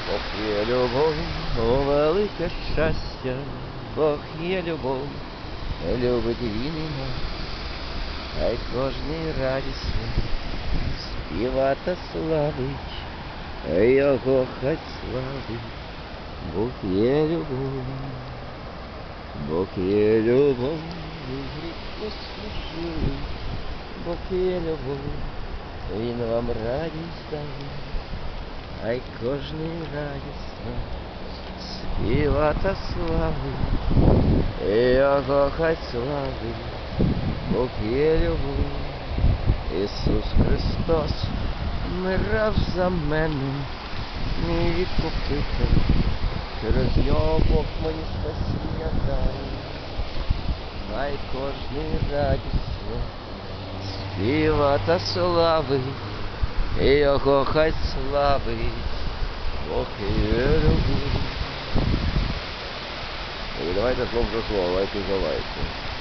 Бог є любов, о велике щастя, Бог є любов, любить він і нас, хай кожний радісно співа та славить, його хай славить. Бог є любов, Бог є любов, гріх послужили, Бог є любов, він вам радість дає, хай кожний радісно співа та славить, його хай славить. Бог є любов, Ісус Христос вмирав за мене, мій відкупитель, через нього Бог мені спасіння дає, хай кожний радісно співа та славить, його хай славить, Бог є любов. І давайте слово за слово, лайки за лайки.